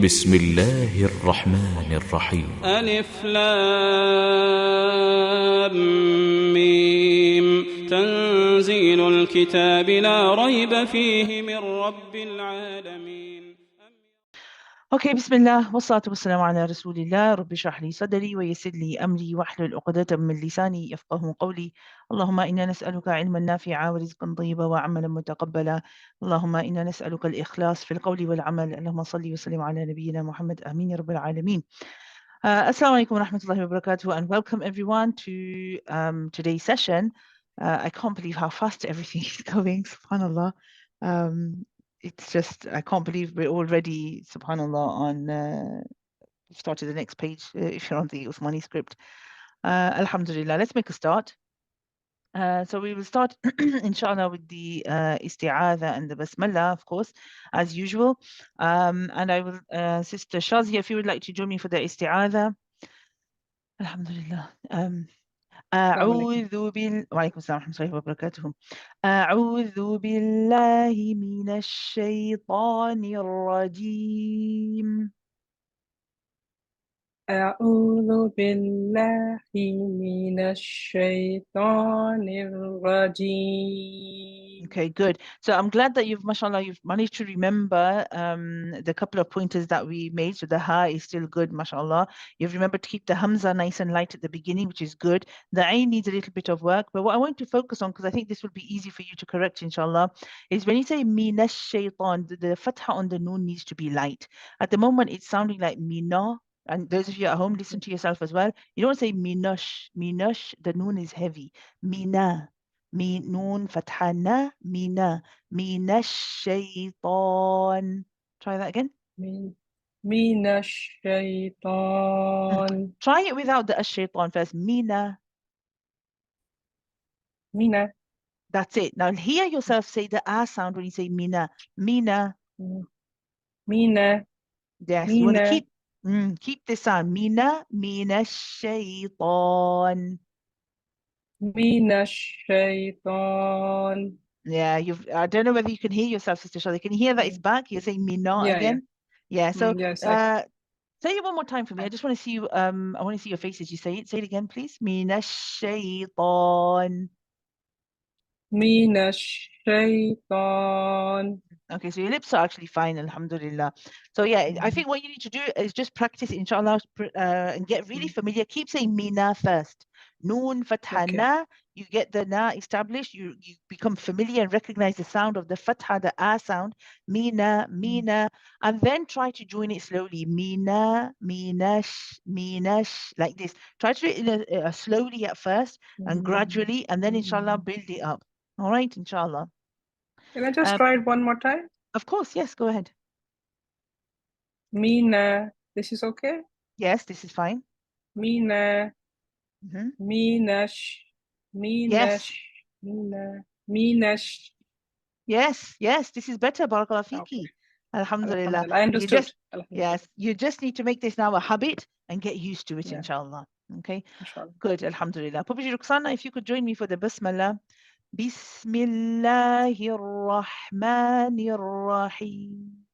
بسم الله الرحمن الرحيم. ألف لام ميم تنزيل الكتاب لا ريب فيه من رب العالمين. Okay, Bismillah, wassalatu wassalamu ala Rasulillah, Rabbi shrah li sadri wa yassir li amri wahlul uqdatan min lisani yafqahu qawli. Allahumma inna nas'aluka ilman nafi'a wa rizqan tayyiban wa 'amalan mutaqabbala. Allahumma inna nas'aluka al-ikhlas fil qawli wal 'amal. Allahumma salli wa sallim ala nabiyyina Muhammad. Amin ya rabbil alameen. Assalamu alaikum wa rahmatullahi wa barakatuh, and welcome everyone to today's session. I can't believe how fast everything is going, subhanallah. It's just, I can't believe we're already, subhanallah, on, we've started the next page if you're on the Uthmani script. Alhamdulillah, let's make a start. So we will start, inshallah, with the isti'adha and the basmallah, of course, as usual. And I will, Sister Shazia, if you would like to join me for the isti'adha. Alhamdulillah. أعوذ بال وعليكم السلام ورحمة الله وبركاته. أعوذ بالله من الشيطان الرجيم. أعوذ بالله من الشيطان الرجيم. Okay, good. So I'm glad that mashallah, you've managed to remember the couple of pointers that we made. So the ha is still good, mashallah. You've remembered to keep the hamza nice and light at the beginning, which is good. The ayn needs a little bit of work, but what I want to focus on, because I think this will be easy for you to correct, inshallah, is when you say minash shaitan, the fatha on the noon needs to be light. At the moment, it's sounding like mina. And those of you at home, listen to yourself as well. You don't say minash. Minash, the noon is heavy. Mina. نون فتحة نا مينا من الشيطان. Try that again. من الشيطان. Try it without the الشيطان first. Mina. Mina. That's it. Now hear yourself say the ah sound when you say mina. Mina. Mina. Yes. Mina. You want to keep this sound. Mina. Mina الشيطان. من الشيطان. Yeah, I don't know whether you can hear yourself, Sister Shadi. Can you hear that it's back? You're saying mina again? Yeah. So yes, say it one more time for me. I just want to see you. I want to see your faces. You say it. Say it again, please. Mina shaitan. Mina shaitan. Okay, so your lips are actually fine, alhamdulillah. So yeah, I think what you need to do is just practice, inshallah, and get really familiar. Keep saying mina first. Noon, fatha, na. You get the na established. You become familiar and recognize the sound of the fatha, the a sound. Mina, mina, and then try to join it slowly. Mina, minash, minash, like this. Try to do it in slowly at first and gradually, and then inshallah build it up. All right, inshallah. Can I just try it one more time? Of course, yes, go ahead. Mina, this is okay? Yes, this is fine. Mina, minash, minash, mina, minash. Yes, this is better, barakallah fiki. Alhamdulillah. I understood. Yes, you just need to make this now a habit and get used to it, inshallah. Okay, good, alhamdulillah. Puppy Ruxana, if you could join me for the Bismillah. Bismillahir Rahmanir Rahim.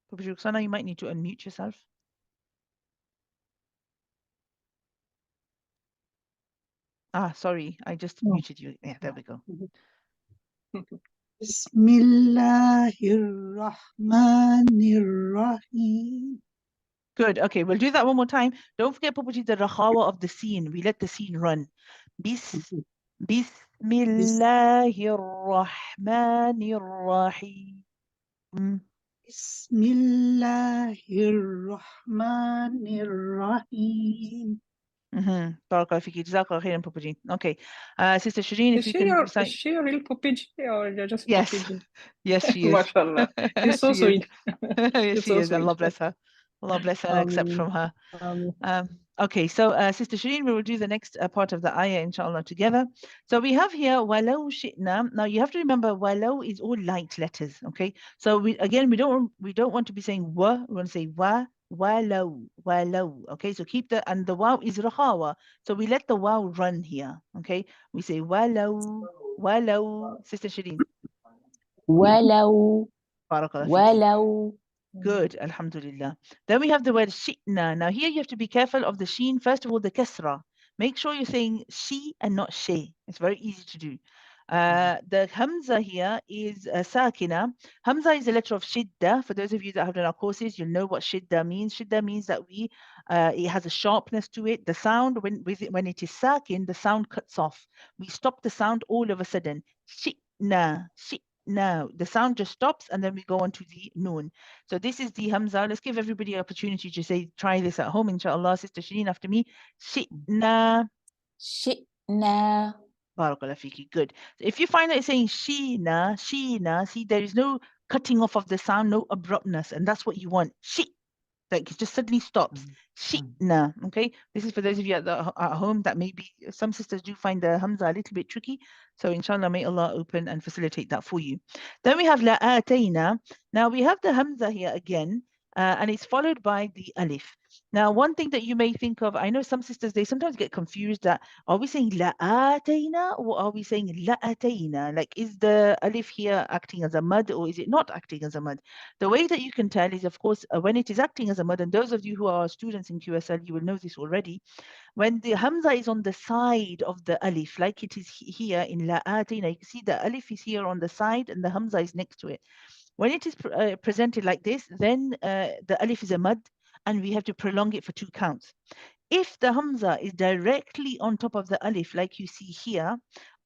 Puppy Ruxana, you might need to unmute yourself. Sorry, I just muted you. Yeah, there we go. Bismillahirrahmanirrahim. Good. Okay, we'll do that one more time. Don't forget, Puppy, the rakhawa of the scene. We let the scene run. Bismillahirrahmanirrahim. Bismillahirrahmanirrahim. Barakallahu fiki. Jazakallah khairan, Pupaji. Okay. Sister Shireen, if you can recite. Is she a real Pupaji or you're just Yes. Pupaji? Yes, she is. MashaAllah. She's so sweet. Yes, she is. Sweet. Allah bless her. Allah bless her and accept from her. Okay, so Sister Shireen, we will do the next part of the ayah, inshallah, together. So we have here walau shi'na. Now you have to remember walau is all light letters. Okay, so we don't want to be saying wa. We want to say wa, walau. Okay, so keep and the waw is rahawa. So we let the waw run here. Okay, we say walau. ولو. Sister Shireen. ولو Barakallah fiki. ولو. Good, alhamdulillah. Then we have the word shi'na. Now here you have to be careful of the sheen. First of all, the kasra. Make sure you're saying she and not she. It's very easy to do. The hamza here is sakina. Hamza is a letter of shidda. For those of you that have done our courses, you'll know what shidda means. Shidda means that it has a sharpness to it. The sound, when it is sakin, the sound cuts off. We stop the sound all of a sudden. Shi'na, shi'na. The sound just stops and then we go on to the noon. So this is the hamza. Let's give everybody an opportunity to say, try this at home, inshallah. Sister Shireen after me. Shi'na. شئنا. Barakallah fiki. Good. So if you find that it's saying sheena, sheena, see, there is no cutting off of the sound, no abruptness, and that's what you want. She, like it just suddenly stops. Sheena. Okay. This is for those of you at home that maybe some sisters do find the hamza a little bit tricky. So inshallah, may Allah open and facilitate that for you. Then we have la'atayna. Now we have the hamza here again, and it's followed by the alif. Now, one thing that you may think of, I know some sisters, they sometimes get confused that are we saying la'atayna or are we saying la'atayna? Like, is the alif here acting as a mud or is it not acting as a mud? The way that you can tell is, of course, when it is acting as a mud, and those of you who are students in QSL, you will know this already. When the hamza is on the side of the alif, like it is here in la'atayna, you can see the alif is here on the side and the hamza is next to it. When it is presented like this, then the alif is a mud and we have to prolong it for 2 counts. If the hamza is directly on top of the alif, like you see here,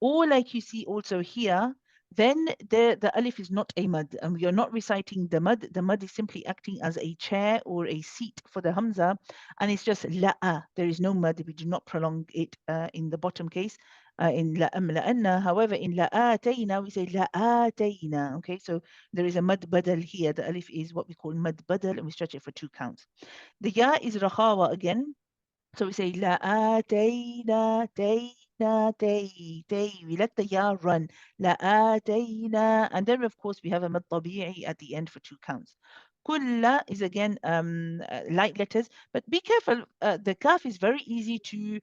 or like you see also here, then the alif is not a mud, and we are not reciting the mud. The mud is simply acting as a chair or a seat for the hamza, and it's just la'a. There is no mud. We do not prolong it in the bottom case. In la'anna, however, in la'atayna, we say la'atayna. Okay, so there is a mad badal here. The alif is what we call mad badal, and we stretch it for 2 counts. The ya is rakhawa again. So we say la'atayna, tayna, tay. We let the ya run. La'atayna. And then, of course, we have a mad tabi'i at the end for 2 counts. Kulla is again light letters, but be careful. The kaf is very easy to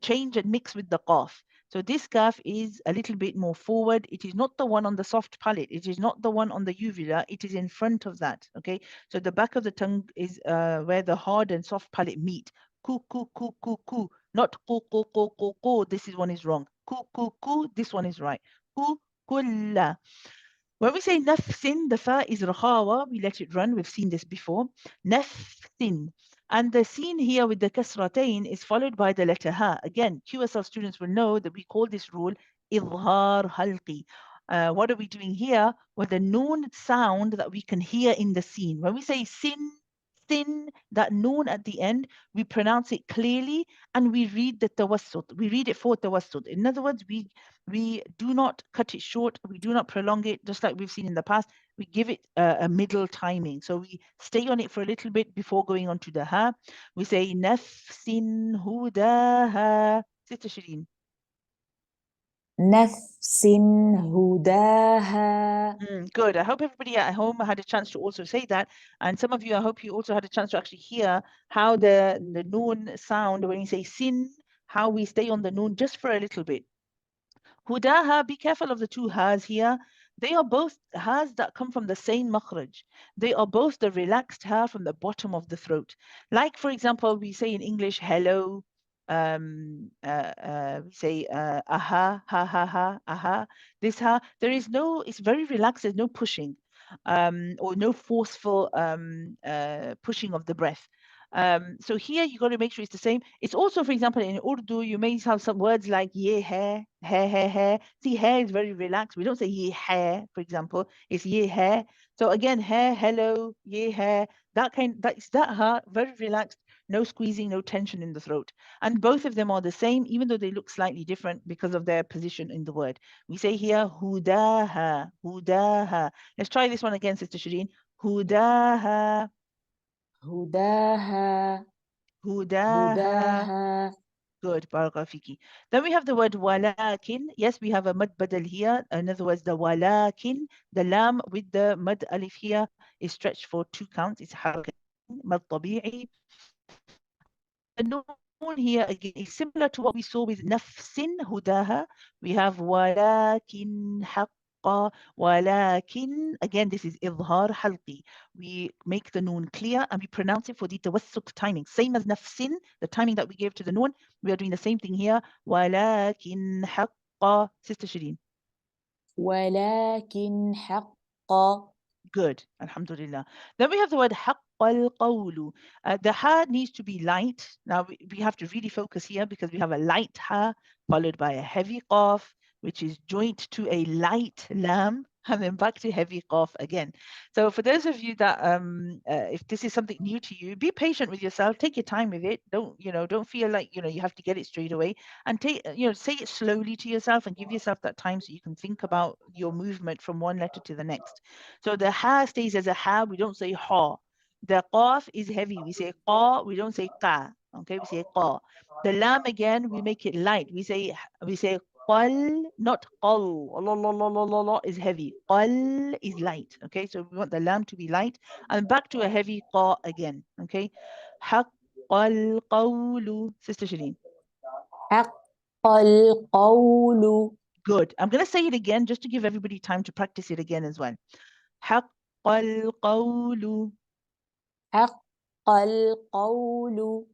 change and mix with the qaf. So this kaf is a little bit more forward. It is not the one on the soft palate. It is not the one on the uvula. It is in front of that. Okay. So the back of the tongue is where the hard and soft palate meet. Ku, ku, ku, ku, ku. Not ku, ku, ku, ku, ku. This is one is wrong. Ku, ku, ku. This one is right. Ku, kulla. When we say nafsin, the fa is rakhawa. We let it run. We've seen this before. Nafsin. And the sin here with the kasratain is followed by the letter ha. Again, QSL students will know that we call this rule idhar halqi. What are we doing here? Well, the noon sound that we can hear in the sin. When we say sin, that noon at the end, we pronounce it clearly and we read the tawassut. We read it for tawassut. In other words, we do not cut it short. We do not prolong it, just like we've seen in the past. We give it a middle timing. So we stay on it for a little bit before going on to the ha. We say nafsin hudaha. Sister Shireen. نفس هداها. Good. I hope everybody at home had a chance to also say that. And some of you, I hope you also had a chance to actually hear how the noon sound when you say sin, how we stay on the noon just for a little bit. Hudaha, be careful of the 2 has here. They are both has that come from the same makhraj. They are both the relaxed ha from the bottom of the throat. Like, for example, we say in English, hello. We say aha, ha, ha, ha, aha. This ha, there is no, it's very relaxed, there's no pushing or no forceful pushing of the breath. So here you got to make sure it's the same. It's also, for example, in Urdu, you may have some words like ye hai, hai. See, hai is very relaxed. We don't say ye hai, for example. It's ye hai. So again, hai, hello, ye hai. That's that ha, very relaxed, no squeezing, no tension in the throat. And both of them are the same, even though they look slightly different because of their position in the word. We say here, hudaha, hudaha. Let's try this one again, Sister Shireen. Hudaha. هداها. Hudaha. هداها. Good, barakallahu fiki. Then we have the word walakin. Yes, we have a mad badal here. In other words, the walakin, the lam with the mad alif here is stretched for 2 counts. It's harakat, mad tabi'i. The noon here again is similar to what we saw with nafsin hudaha. We have walakin haqqa, walakin. Again, this is idhar halqi. We make the noon clear and we pronounce it for the tawassut timing. Same as nafsin, the timing that we gave to the noon. We are doing the same thing here. Walakin haqqa. Sister Shireen. ولكن حق. Good, alhamdulillah. Then we have the word haqqal qawlu. The ha needs to be light. Now we have to really focus here because we have a light ha followed by a heavy qaf, which is joined to a light lam, and then back to heavy qaf again. So for those of you that if this is something new to you, be patient with yourself. Take your time with it. Don't feel like you have to get it straight away. And take say it slowly to yourself and give yourself that time so you can think about your movement from one letter to the next. So the ha stays as a ha. We don't say ha. The qaf is heavy. We say qa. We don't say qa. Okay, we say qa. The lam again, we make it light. We say qal, not qal. Allah is heavy. Qal is light. Okay, so we want the lam to be light. And back to a heavy qa again. Okay. Haqqal qawlu. Sister Shireen. حق القول. Good. I'm going to say it again just to give everybody time to practice it again as well. Haqqal qawlu. حق القول.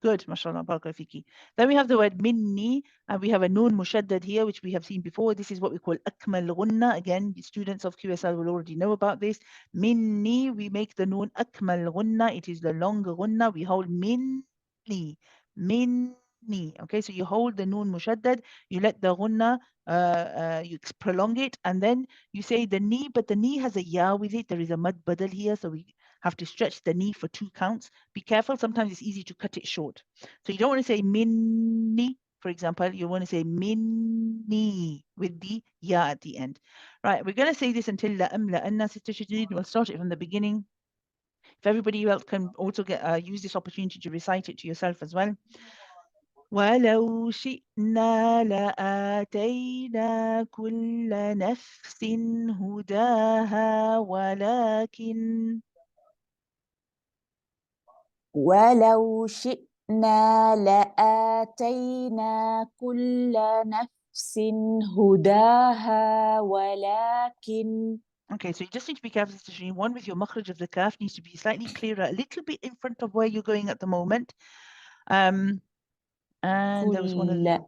Good, mashallah, barakallahu fiki. Then we have the word minni, and we have a noon mushaddad here, which we have seen before. This is what we call akmal gunna. Again, the students of QSL will already know about this. Minni, we make the noon akmal gunna. It is the longer gunna. We hold minni, minni. Okay, so you hold the noon mushaddad, you let the gunna, you prolong it, and then you say the knee, but the knee has a ya with it. There is a mad badal here, so we have to stretch the knee for 2 counts. Be careful, sometimes it's easy to cut it short. So you don't want to say minni, for example, you want to say minni with the ya at the end. Right, we're going to say this until la'anna, Sister Shadid. We'll start it from the beginning. If everybody else can also use this opportunity to recite it to yourself as well. ولو شئنا لآتينا كل نفس هداها ولكن ولو شئنا لآتينا كل نفس هداها ولكن. Okay, so you just need to be careful, Sister Shireen. One, with your makhraj of the kaf needs to be slightly clearer, a little bit in front of where you're going at the moment. And there was one of the...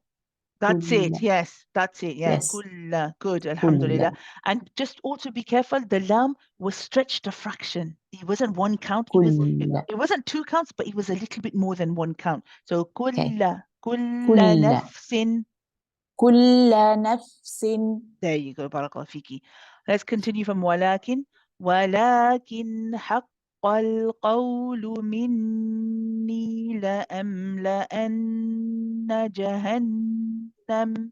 That's it. Yes, that's it. Yeah. Yes. Kulla. Good. Alhamdulillah. And just also be careful. The lam was stretched a fraction. It wasn't 1 count. It wasn't 2 counts, but it was a little bit more than 1 count. So kulla. Kulla nafsin. Kulla nafsin. There you go. Barakallahu fiki. Let's continue from walakin. Walakin haqqal qawlu minni la'amla'anna jahannam.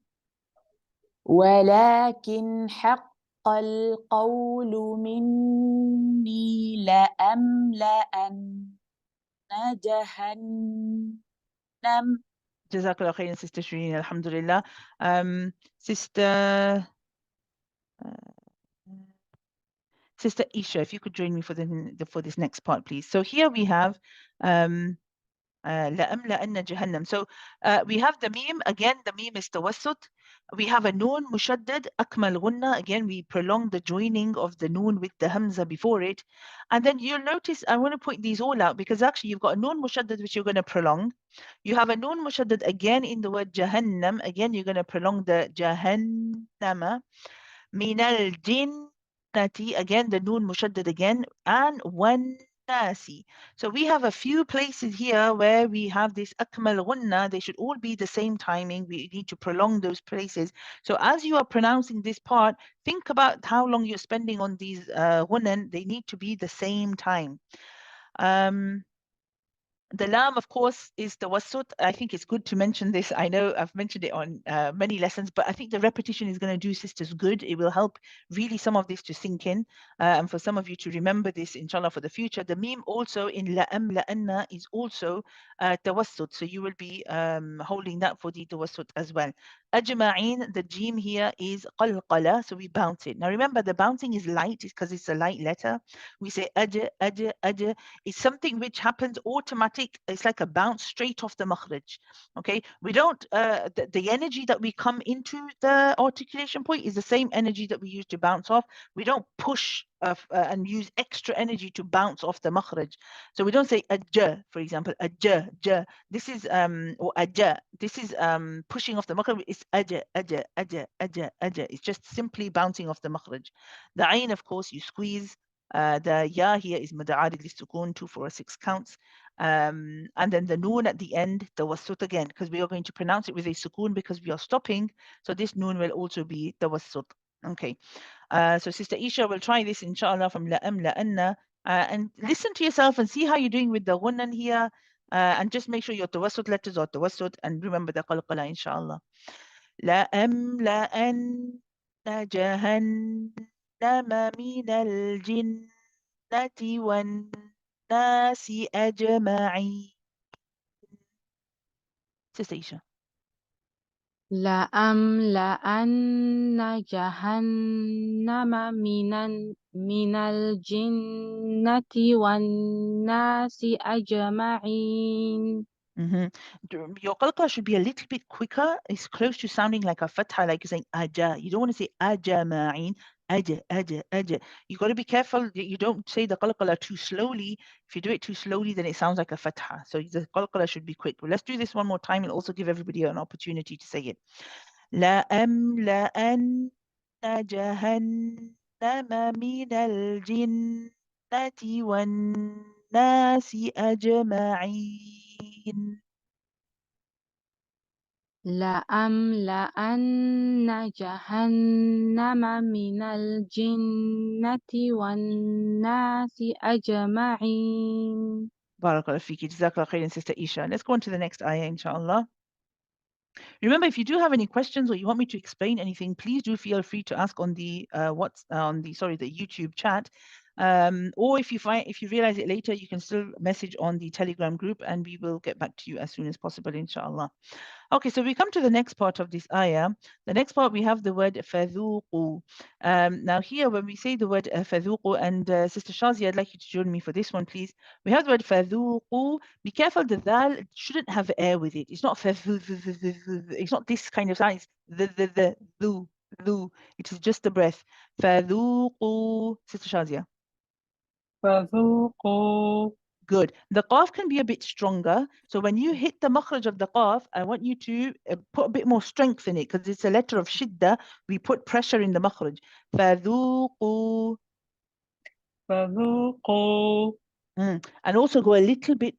ولكن حق القول مني لأملأن جهنم. Jazakallah khairan, Sister Shireen, alhamdulillah. Sister Isha, if you could join me for this next part, please. So here we have لأملأن جهنم. So we have the meme. Again, the meme is tawassut. We have a noon mushaddad, akmal gunna. Again, we prolong the joining of the noon with the hamza before it. And then you'll notice, I want to point these all out because actually you've got a noon mushaddad which you're going to prolong. You have a noon mushaddad again in the word jahannam. Again, you're going to prolong the jahannama. Minal jinnati. Again, the noon mushaddad again. And one nasi. So we have a few places here where we have this akmal gunna. They should all be the same timing. We need to prolong those places. So as you are pronouncing this part, think about how long you're spending on these gunnan. They need to be the same time. The lam, of course, is tawassut. I think it's good to mention this. I know I've mentioned it on many lessons, but I think the repetition is going to do sisters good. It will help really some of this to sink in, and for some of you to remember this, inshallah, for the future. The meme also in la'anna is also tawassut. So you will be holding that for the tawassut as well. Ajma'in, the jim here is qalqala, so we bounce it. Now remember, the bouncing is light because it's a light letter. We say ajja, ajja, ajja. It's something which happens automatically automatic, it's like a bounce straight off the makhraj. Okay, we don't, the energy that we come into the articulation point is the same energy that we use to bounce off. We don't push and use extra energy to bounce off the makhraj. So we don't say a j, for example, a j, j. This is, or a j, this is pushing off the makhraj. It's aja, aja, aja, aja, aja. It's just simply bouncing off the makhraj. The ain, of course, you squeeze. The ya here is mada'arid lisukun, 2, 4, 6 counts. And then the noon at the end, tawassut again, because we are going to pronounce it with a sukun because we are stopping. So this noon will also be tawassut. Okay. So Sister Isha will try this, inshallah, from la'am, la'anna. And listen to yourself and see how you're doing with the ghunnan here. And just make sure your tawassut letters are tawassut. And remember the qalqala, inshallah. لأملأن جهنم من الجنة والناس أجمعين. Sister Isha. لأملأن جهنم من الجنة والناس أجمعين. Your qalqa should be a little bit quicker. It's close to sounding like a fatha, like you're saying aja. You don't want to say ajama'in, aja, aja, aja. You got to be careful that you don't say the qalqala too slowly. If you do it too slowly, then it sounds like a fatha. So the qalqala should be quick. But let's do this one more time. It'll also give everybody an opportunity to say it. لأملأن جهنم من الجنة والناس أجمعين. لأملأن جهنم من الجنة والناس أجمعين. Barakallah fiki. Jazakallah khairan, Sister Isha. Let's go on to the next ayah, inshallah. Remember, if you do have any questions or you want me to explain anything, please do feel free to ask on the the YouTube chat. Or if you realize it later, you can still message on the Telegram group and we will get back to you as soon as possible, inshallah. Okay, so we come to the next part of this ayah. The next part, we have the word فَذُوقُوا. Now here, when we say the word فَذُوقُوا, and Sister Shazi, I'd like you to join me for this one, please. We have the word فَذُوقُوا. Be careful, the dal shouldn't have air with it. It's not it's not this kind of sound. It's the, dhu. It is just the breath. فَذُوقُوا. Sister Shazia. فذوقوا. Good. The qaf can be a bit stronger. So when you hit the makhraj of the qaf, I want you to put a bit more strength in it because it's a letter of shidda. We put pressure in the makhraj. فَذُوقُوا. فذوقوا. And also go a little bit,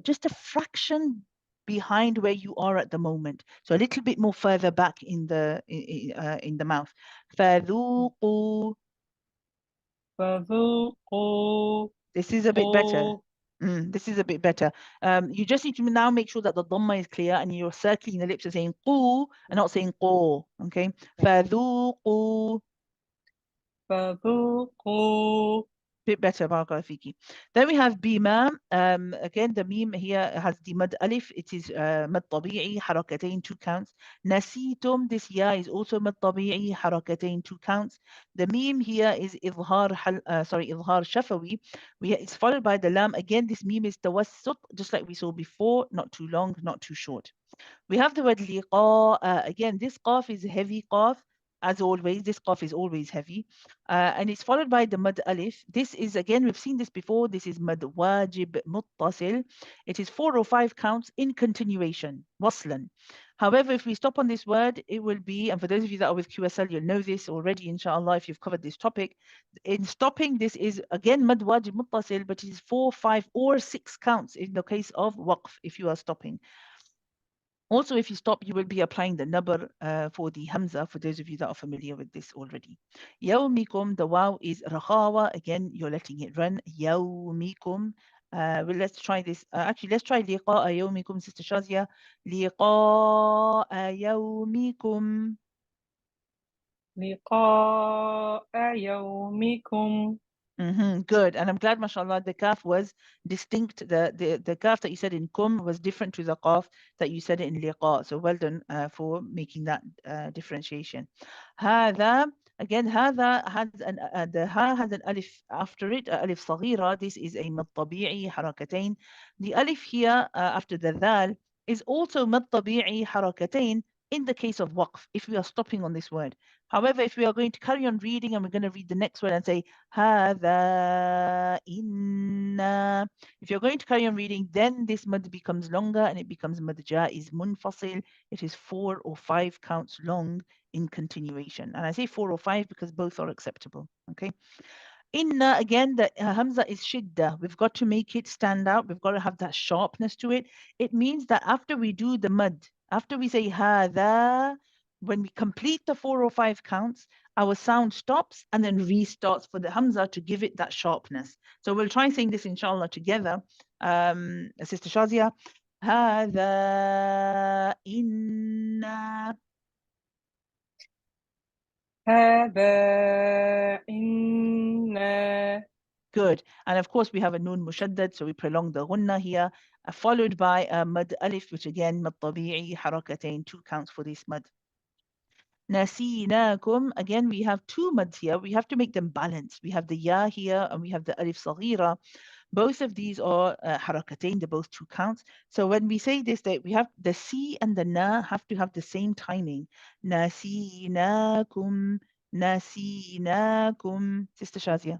just a fraction behind where you are at the moment. So a little bit more further back in the mouth. فَذُوقُوا. فذوقوا. This is a bit better. This is a bit better. You just need to now make sure that the dhamma is clear and you're circling the lips and saying qu and not saying qo. Okay. فَذُوقُوا. فذوقوا. Bit better, barakallahu fiki. Then we have bima. Again, the meme here has the mad alif. It is mad tabi'i, harakatain, 2 counts. Nasitum, this ya is also mad tabi'i, harakatain, 2 counts. The meme here is idhar shafawi. It's followed by the lam. Again, this meme is tawassut, just like we saw before. Not too long, not too short. We have the word liqa. Again, this qaf is heavy qaf. As always, this qaf is always heavy. And it's followed by the mad alif. This is, again, we've seen this before. This is mad wajib muttasil. It is 4 or 5 counts in continuation, waslan. However, if we stop on this word, it will be, and for those of you that are with QSL, you'll know this already, inshallah, if you've covered this topic. In stopping, this is, again, mad wajib muttasil, but it is 4, 5, or 6 counts in the case of waqf, if you are stopping. Also, if you stop, you will be applying the nabar for the hamza, for those of you that are familiar with this already. Yawmikum, the waw is rakhawa. Again, you're letting it run. Yawmikum. Well, let's try this. Actually, let's try liqa'a yawmikum, Sister Shazia. Liqa'a yawmikum. لقاء يومكم. Good. And I'm glad, mashallah, the kaf was distinct. The kaf that you said in kum was different to the qaf that you said in liqa. So well done for making that differentiation. هذا Again, هذا has the ha has an alif after it, alif صغيرة. This is a مد طبيعي حركتين. The alif here after the ذال is also مد طبيعي حركتين in the case of waqf, if we are stopping on this word. However, if we are going to carry on reading and we're going to read the next word and say هذا إن, if you're going to carry on reading, then this mud becomes longer and it becomes mad jaiz munfasil. It is 4 or 5 counts long in continuation. And I say 4 or 5 because both are acceptable. Okay. Inna, again, the hamza is shidda. We've got to make it stand out. We've got to have that sharpness to it. It means that after we do the mud, after we say hadha, when we complete the 4 or 5 counts, our sound stops and then restarts for the hamza to give it that sharpness. So we'll try saying this inshallah together. Sister Shazia, hadha inna. هذا إنا. Good. And of course, we have a noon mushaddad, so we prolong the gunna here, followed by a mad alif, which again, mad tabi'i, harakatain, 2 counts for this mad. Nasinakum, again, we have 2 mads here. We have to make them balanced. We have the ya here, and we have the alif saghira. Both of these are harakatain, they're both 2 counts. So when we say this, that we have the si and the na have to have the same timing. Nasinakum, nasinakum. Sister Shazia.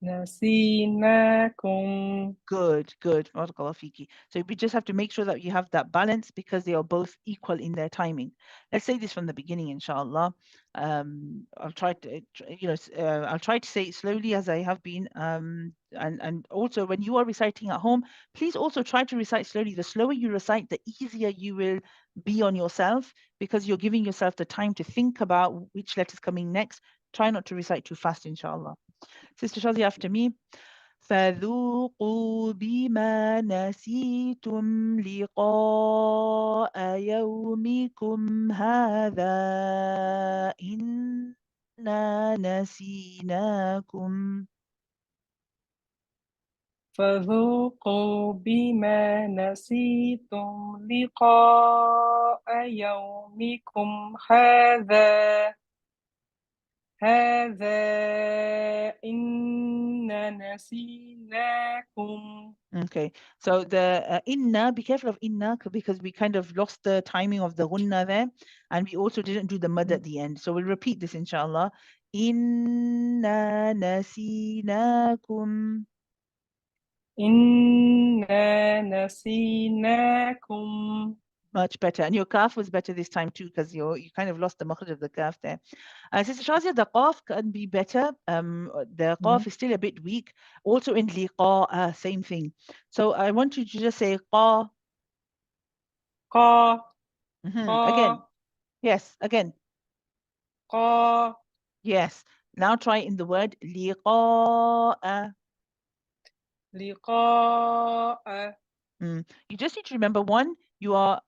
نسيناكم. Good, good. Barakallahu fiki. So we just have to make sure that you have that balance because they are both equal in their timing. Let's say this from the beginning, inshallah. I'll try to, I'll try to say it slowly as I have been. And also when you are reciting at home, please also try to recite slowly. The slower you recite, the easier you will be on yourself because you're giving yourself the time to think about which letter is coming next. Try not to recite too fast, inshallah. Sister Shazi, after me. فذوقوا بما نسيتم لقاء يومكم هذا إنا نسيناكم. فذوقوا بما نسيتم لقاء يومكم هذا إنا نسيناكم. Okay, so the inna, be careful of inna because we kind of lost the timing of the gunna there, and we also didn't do the mad at the end. So we'll repeat this inshallah. Inna nasinakum. إنا نسيناكم. Much better. And your kaf was better this time too, because you kind of lost the makhraj of the kaf there. Sister Shazia, the qaf can be better. The qaf is still a bit weak. Also in liqa, same thing. So I want you to just say qa. قا Again. قا Yes, again. قا Yes. Now try in the word liqa. لقاء. You just need to remember one, you are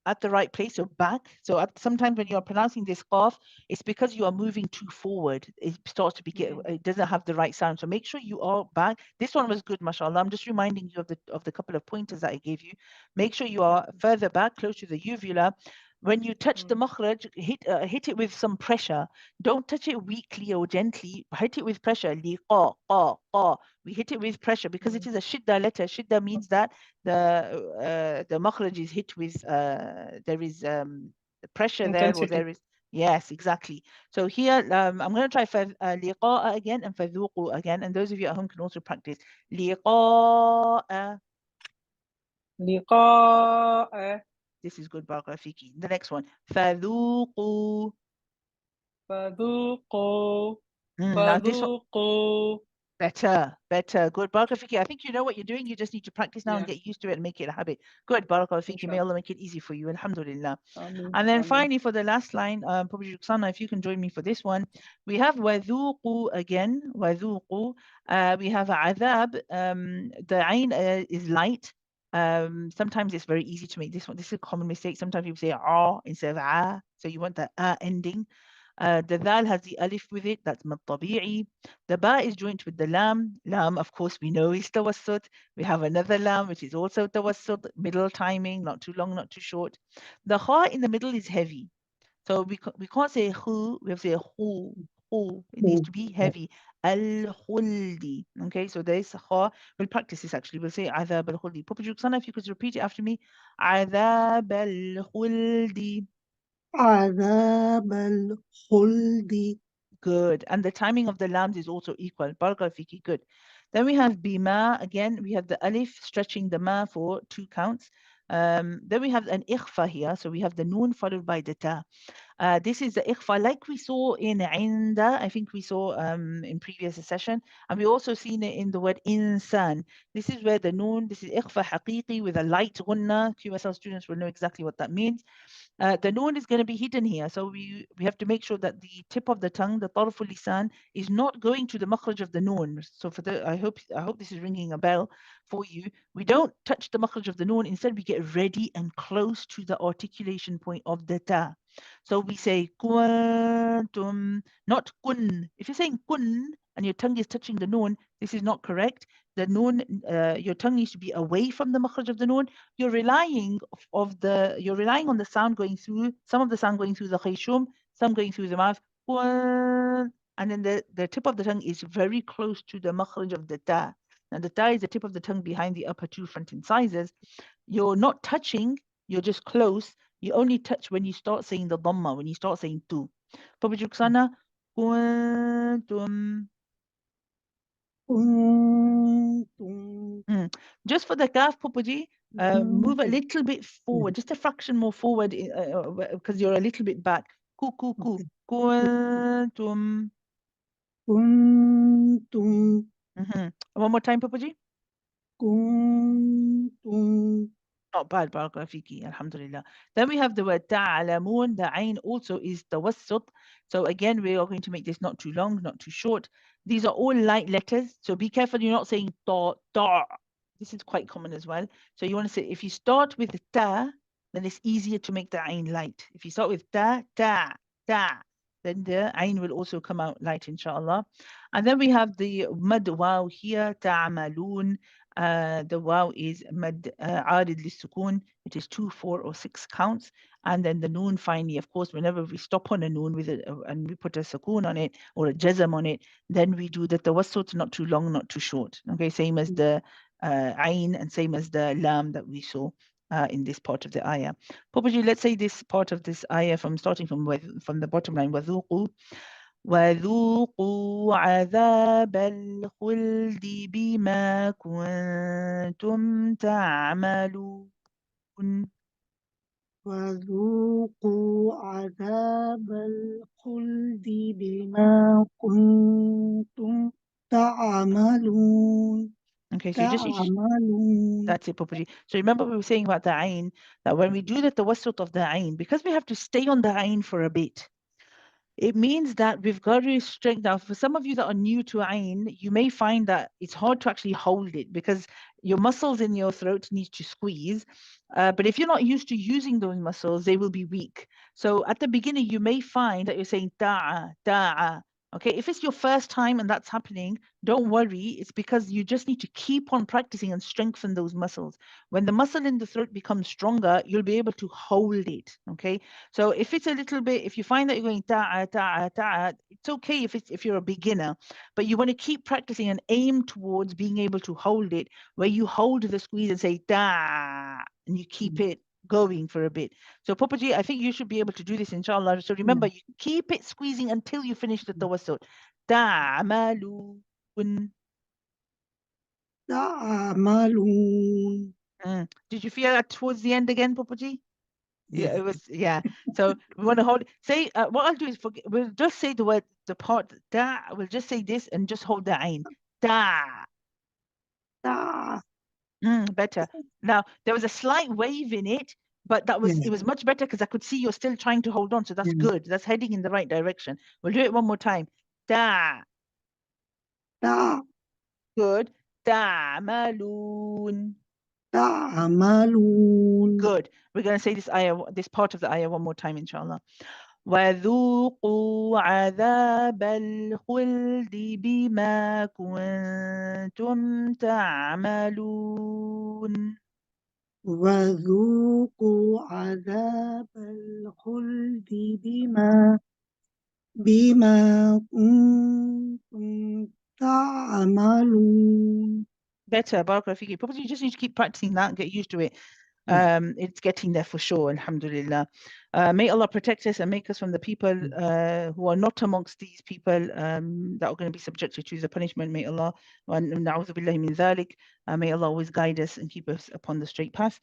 at the right place, so back. So sometimes when you're pronouncing this qaf, it's because you are moving too forward. It starts to it doesn't have the right sound. So make sure you are back. This one was good, mashallah. I'm just reminding you of the couple of pointers that I gave you. Make sure you are further back, close to the uvula. When you touch the makhraj, hit it with some pressure. Don't touch it weakly or gently. Hit it with pressure. Liqa, qa, qa. We hit it with pressure because it is a shidda letter. Shidda means that the makhraj is hit with there is pressure there, or there is, yes, exactly. So here I'm going to try for liqa again and fadhuqu again, and those of you at home can also practice liqa. لقاء. This is good, Barakallahu fiki. The next one, fadhuqu. فذوقوا. Now this one, فذوقوا. better, good. Barakallahu fiki. I think you know what you're doing. You just need to practice now and get used to it and make it a habit. Good, Barakallahu fiki. May Allah make it easy for you. Alhamdulillah. And then finally for the last line, probably Ruxana, if you can join me for this one, we have wadhuqu again, wadhuqu. We have adhab. The ayn is light. Sometimes it's very easy to make this one. This is a common mistake. Sometimes people say ah instead of ah, so you want the ending. The dal has the alif with it, that's mad tabi'i. The ba is joined with the lam. Lam, of course, we know is tawassut. We have another lam, which is also tawassut, middle timing, not too long, not too short. The kha in the middle is heavy. So we can't say khu, we have to say hu, hu. It needs to be heavy. Al-khuldi. Okay, so there's kha. We'll practice this actually. We'll say adhab al-khuldi. Papa Juksana, if you could repeat it after me. Adhab al-khuldi. عذاب الخلد. Good. And the timing of the lams is also equal. Barakallahu fiki. Good. Then we have bima. Again, we have the alif stretching the ma for 2 counts. Then we have an ikhfa here. So we have the noon followed by the ta. This is the ikhfa like we saw in inda. I think we saw in previous session. And we also seen it in the word insan. This is where the noon, this is ikhfa haqiqi with a light gunna. QSL students will know exactly what that means. The noon is going to be hidden here. So we have to make sure that the tip of the tongue, the tarful lisan, is not going to the makhraj of the noon. So for the, I hope this is ringing a bell for you. We don't touch the makhraj of the noon. Instead, we get ready and close to the articulation point of the ta. So we say kuntum, not kun. If you're saying kun and your tongue is touching the noon, this is not correct. The noon, your tongue needs to be away from the makhraj of the noon. You're relying on the sound going through, some of the sound going through the khayshum, some going through the mouth. And then the tip of the tongue is very close to the makhraj of the ta. Now the ta is the tip of the tongue behind the upper 2 front incisors. You're not touching, you're just close. You only touch when you start saying the dhamma, when you start saying tu. Papa Juksana, kuntum. كنتم. Just for the kaf, Pupaji, move a little bit forward, just a fraction more forward, because you're a little bit back. Ku, ku, ku. Kuntum. كنتم. One more time, Pupaji. كنتم. Not bad, Barakallahu fiki, alhamdulillah. Then we have the word ta'alamun. The ain also is tawassut. So again, we are going to make this not too long, not too short. These are all light letters. So be careful you're not saying ta, ta. This is quite common as well. So you want to say, if you start with the ta, then it's easier to make the ain light. If you start with ta, ta, ta, then the ain will also come out light, inshallah. And then we have the mad waw here, ta'amalun. The waw is mad arid lissukun. It is 2, 4, or 6 counts. And then the noon finally, of course, whenever we stop on a noon with it and we put a sukoon on it or a jazm on it, then we do the tawassut, not too long, not too short. Okay, same as the ayn and same as the lam that we saw in this part of the ayah. Papaji, let's say this part of this ayah starting from the bottom line. وذوقوا عذاب الخلد بما كنتم تعملون. وذوقوا عذاب الخلد بما كنتم تعملون. Okay, so you just تعملون. that's it, Pupaji. So remember we were saying about the ayn, that when we do the tawassut of the ayn, because we have to stay on the ayn for a bit, it means that we've got to strengthen. Now, for some of you that are new to Ain, you may find that it's hard to actually hold it because your muscles in your throat need to squeeze. But if you're not used to using those muscles, they will be weak. So at the beginning, you may find that you're saying ta'a, ta'a. Okay, if it's your first time and that's happening, don't worry. It's because you just need to keep on practicing and strengthen those muscles. When the muscle in the throat becomes stronger, you'll be able to hold it. Okay, so if it's a little bit, if you find that you're going ta'a, ta'a, ta'a, it's okay if you're a beginner, but you want to keep practicing and aim towards being able to hold it, where you hold the squeeze and say ta'a, and you keep it going for a bit. So Papaji, I think you should be able to do this, inshallah. So remember, you keep it squeezing until you finish the tawassut. Ta'malun. تعملون. Did you feel that towards the end again, Papaji? Yeah, it was, yeah. So we want to hold, say, what I'll do is we'll just say the word, the part, da, we'll just say this and just hold the ain. Da. تع. Better. Now, there was a slight wave in it, but it was much better because I could see you're still trying to hold on. So that's good. That's heading in the right direction. We'll do it one more time. Da. تع. Good. Ta'malun. تعملون. Good. We're going to say this part of the ayah one more time, inshallah. وذوقوا عذاب الخلد بما كنتم تعملون. وذوقوا عذاب الخلد بما كنتم تعملون. Better, Barakallahu Fiki. Probably you just need to keep practicing that and get used to it. It's getting there for sure, alhamdulillah. May Allah protect us and make us from the people who are not amongst these people that are going to be subjected to the punishment. May Allah, na'udhu billahi min dhalik. May Allah always guide us and keep us upon the straight path.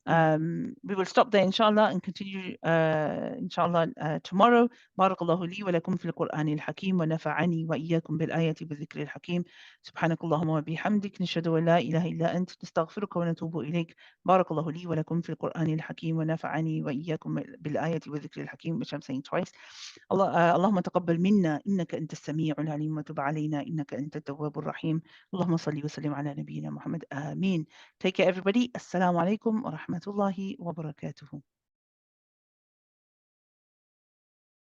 We will stop there inshallah and continue inshallah tomorrow. Barakallahu li wa lakum fil Qur'an al-Hakim wa nafa'ani wa iyyakum bil ayati wa dhikri al-Hakim. Subhanakallahumma wa bihamdik nashhadu an la ilaha illa ant nastaghfiruka wa natubu ilayk. Barakallahu li wa lakum fil Qur'an al-Hakim wa nafa'ani wa iyyakum bil ayati wa dhikri al-Hakim, which I'm saying twice. اللهم تقبل منا إنك أنت السميع العليم وتب علينا إنك أنت التواب الرحيم. اللهم صل وسلم على نبينا محمد. آمين. Take care everybody. Assalamu alaikum wa rahmatullahi wa barakatuhu.